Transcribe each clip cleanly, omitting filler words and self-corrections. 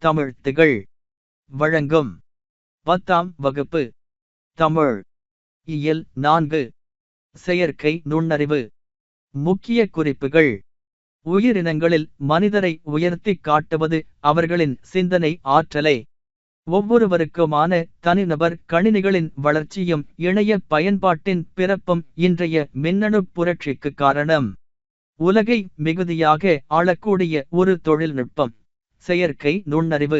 தமிழ் திகழ் வழங்கும் 10ஆம் வகுப்பு தமிழ் இயல் 4 செயற்கை நுண்ணறிவு. முக்கிய குறிப்புகள்: உயிரினங்களில் மனிதரை உயர்த்திக் காட்டுவது அவர்களின் சிந்தனை ஆற்றலே. ஒவ்வொருவருக்குமான தனிநபர் கணினிகளின் வளர்ச்சியும் இணைய பயன்பாட்டின் பிறப்பும் இன்றைய மின்னணுப் புரட்சிக்கு காரணம். உலகை மிகுதியாக ஆளக்கூடிய ஒரு தொழில்நுட்பம் செயற்கை நுண்ணறிவு.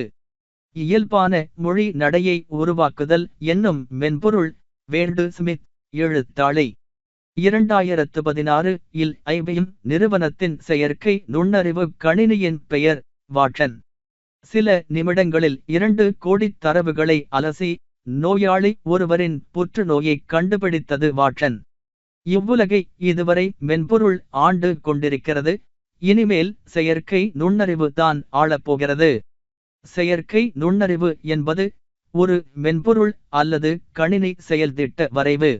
இயல்பான மொழி நடையை உருவாக்குதல் என்னும் மென்பொருள். வேல்டு ஸ்மித் எழுத்தாளி. 2016 இல் IBM நிறுவனத்தின் செயற்கை நுண்ணறிவு கணினியின் பெயர் வாட்சன். சில நிமிடங்களில் 2 கோடி தரவுகளை அலசி நோயாளி ஒருவரின் புற்றுநோயைக் கண்டுபிடித்தது வாட்சன். இவ்வுலகை இதுவரை மென்பொருள் ஆண்டு கொண்டிருக்கிறது. இனிமேல் செயற்கை நுண்ணறிவு தான் ஆளப்போகிறது. செயற்கை நுண்ணறிவு என்பது ஒரு மென்பொருள் அல்லது கணினி செயல்திட்ட வரைவு.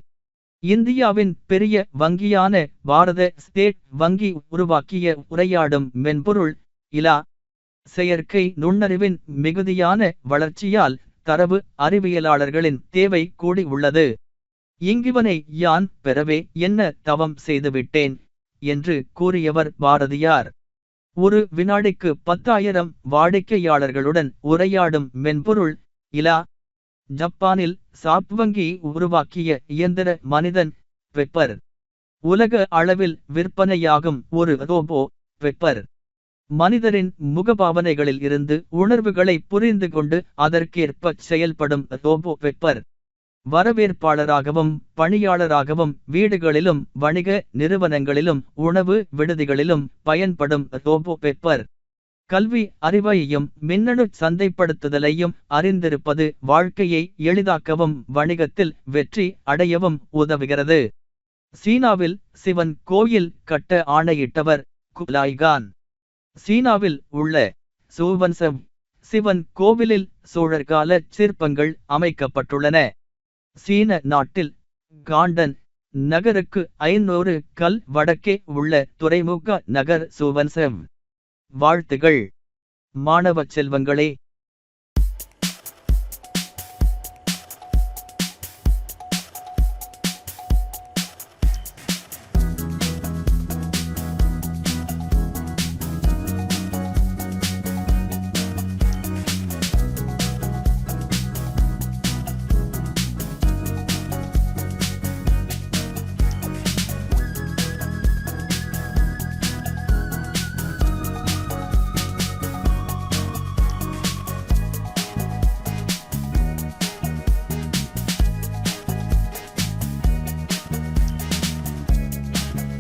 இந்தியாவின் பெரிய வங்கியான பாரத ஸ்டேட் வங்கி உருவாக்கிய உரையாடும் மென்பொருள் இலா. செயற்கை நுண்ணறிவின் மிகுதியான வளர்ச்சியால் தரவு அறிவியலாளர்களின் தேவை கூடி உள்ளது. இங்கிவனை யான் பெறவே என்ன தவம் செய்துவிட்டேன் என்று கூறியவர் பாரதியார். ஒரு வினாடிக்கு 10,000 வாடிக்கையாளர்களுடன் உரையாடும் மென்பொருள் இலா. ஜப்பானில் சாப் வங்கி உருவாக்கிய இயந்திர மனிதன் பெப்பர். உலக அளவில் விற்பனையாகும் ஒரு ரோபோ பெப்பர். மனிதரின் முகபாவனைகளில் இருந்து உணர்வுகளை புரிந்து கொண்டு அதற்கேற்ப செயல்படும் ரோபோ பெப்பர். வரவேற்பாளராகவும் பணியாளராகவும் வீடுகளிலும் வணிக நிறுவனங்களிலும் உணவு விடுதிகளிலும் பயன்படும் ரோபோ பெப்பர். கல்வி அறிவையும் மின்னணு சந்தைப்படுத்துதலையும் அறிந்திருப்பது வாழ்க்கையை எளிதாக்கவும் வணிகத்தில் வெற்றி அடையவும் உதவுகிறது. சீனாவில் சிவன் கோயில் கட்ட ஆணையிட்டவர் குலாய்கான். சீனாவில் உள்ள சூவன்சவ் சிவன் கோவிலில் சோழர்கால சிற்பங்கள் அமைக்கப்பட்டுள்ளன. சீன நாட்டில் காண்டன் நகருக்கு 500 கல் வடக்கே உள்ள துறைமுக நகர் சூவன்சவ். வாழ்த்துகள் மாணவ செல்வங்களே.